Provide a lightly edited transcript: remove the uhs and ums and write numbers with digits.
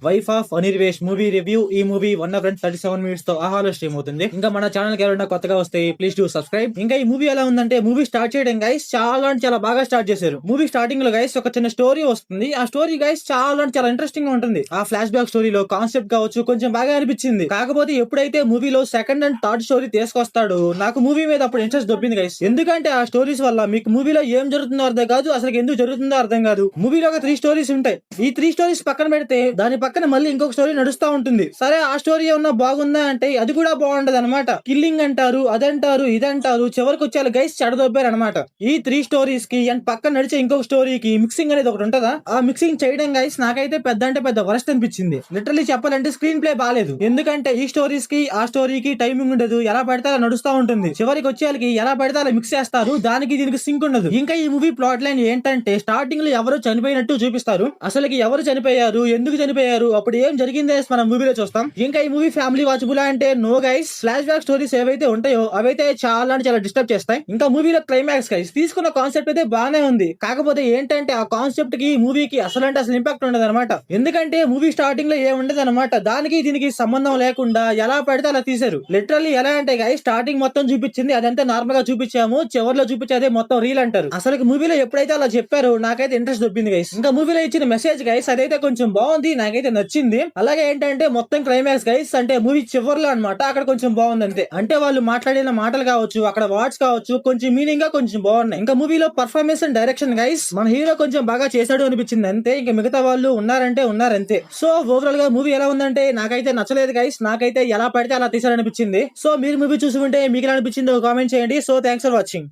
Wife of Anirvesh movie review. ఈ movie 1:37 minutes తో ఆహాలో స్ట్రీమ్ అవుతుంది. ఇంకా మన ఛానల్ కి ఎవరైనా కొత్తగా వస్తే ప్లీజ్ డు సబ్స్క్రైబ్. ఇంకా ఈ మూవీ ఎలా ఉందంటే, మూవీ స్టార్ట్ చేయడం గైస్ చాలా బాగా స్టార్ట్ చేశారు. మూవీ స్టార్టింగ్ లో గైస్ ఒక చిన్న స్టోరీ వస్తుంది. ఆ స్టోరీ గైస్ చాలా ఇంట్రెస్టింగ్ గా ఉంటుంది. ఆ ఫ్లాష్ బ్యాక్ స్టోరీలో కాన్సెప్ట్ కావచ్చు కొంచెం బాగా అనిపించింది. కాకపోతే ఎప్పుడైతే మూవీలో సెకండ్ అండ్ థర్డ్ స్టోరీ తీసుకొస్తాడో నాకు మూవీ మీద అప్పుడు ఇంట్రెస్ట్ దొబ్బింది గైస్. ఎందుకంటే ఆ స్టోరీస్ వల్ల మీకు మూవీలో ఏం జరుగుతుందో అర్థం కాదు, అసలు ఎందుకు జరుగుతుందో అర్థం కాదు. మూవీలో ఒక 3 స్టోరీస్ ఉంటాయి. ఈ 3 స్టోరీస్ పక్కన పెడితే దాని పక్కన మళ్ళీ ఇంకొక స్టోరీ నడుస్తా ఉంటుంది. సరే ఆ స్టోరీ ఏమన్నా బాగుందా అంటే అది కూడా బాగుండదు అనమాట. కిల్లింగ్ అంటారు, అదంటారు, ఇదంటారు, చివరికి వచ్చే గైస్ చెడదొబ్బారు అనమాట. ఈ 3 స్టోరీస్ కి అండ్ పక్కన నడిచే ఇంకొక స్టోరీకి మిక్సింగ్ అనేది ఒకటి ఉంటదా? ఆ మిక్సింగ్ చేయడం గైస్ నాకైతే పెద్ద వరస్ట్ అనిపించింది. లిటరలీ చెప్పాలంటే స్క్రీన్ ప్లే బాలేదు. ఎందుకంటే ఈ స్టోరీస్ కి ఆ స్టోరీకి టైమింగ్ ఉండదు, ఎలా పడితే అలా నడుస్తా ఉంటుంది. చివరికి వచ్చేకి ఎలా పడితే అలా మిక్స్ చేస్తారు, దానికి దీనికి సింక్ ఉండదు. ఇంకా ఈ మూవీ ప్లాట్ లైన్ ఏంటంటే, స్టార్టింగ్ లో ఎవరు చనిపోయినట్టు చూపిస్తారు. అసలుకి ఎవరు చనిపోయారు, ఎందుకు చనిపోయారు, అప్పుడు ఏం జరిగిందే మనం మూవీలో చూస్తాం. ఇంకా ఈ మూవీ ఫ్యామిలీ వాచబుల్ అంటే no guys. Flashback stories ఏవైతే ఉంటాయో అవైతే చాలా డిస్టర్బ్ చేస్తాయి. ఇంకా మూవీలో క్లైమాక్స్ గైస్ తీసుకున్న కాన్సెప్ట్ అయితే బానే ఉంది. కాకపోతే ఏంటంటే ఆ కాన్సెప్ట్ కి మూవీకి అసలు ఇంపాక్ట్ ఉండదు అనమాట. ఎందుకంటే మూవీ స్టార్టింగ్ లో ఏం ఉండదు అనమాట. దానికి దీనికి సంబంధం లేకుండా ఎలా పడితే అలా తీశారు. లిటరల్లీ ఎలా అంటే గైస్ స్టార్టింగ్ మొత్తం చూపించింది అదంతా నార్మల్ గా చూపించాము, చివరిలో చూపించేదే మొత్తం రీల్ అంటారు. అసలు మూవీలో ఎప్పుడైతే అలా చెప్పారో నాకైతే ఇంట్రెస్ట్ దొబ్బింది గైస్. ఇంకా మూవీలో ఇచ్చిన మెసేజ్ గైస్ అదైతే కొంచెం బాగుంది, నాకైతే నచ్చింది. అలాగే ఏంటంటే మొత్తం క్లైమాక్స్ గైస్ అంటే మూవీ చివరిలో అనమాట, అక్కడ కొంచెం బాగుంది అంతే. అంటే వాళ్ళు మాట్లాడిన మాటలు కావచ్చు, అక్కడ వర్డ్స్ కావచ్చు, కొంచెం మీనింగ్ గా కొంచెం బాగున్నాయి. ఇంకా మూవీలో పర్ఫార్మెన్స్ అండ్ డైరెక్షన్ గైస్ మన హీరో కొంచెం బాగా చేశాడు అనిపించింది అంతే. ఇంకా మిగతా వాళ్ళు ఉన్నారంతే. సో ఓవరాల్ గా మూవీ ఎలా ఉందంటే నాకైతే నచ్చలేదు గైస్. నాకైతే ఎలా పడితే అలా తీసారనిపించింది. సో మీరు మూవీ చూసి ఉంటే మీకు ఎలా అనిపించిందో కామెంట్ చేయండి. So thanks for watching.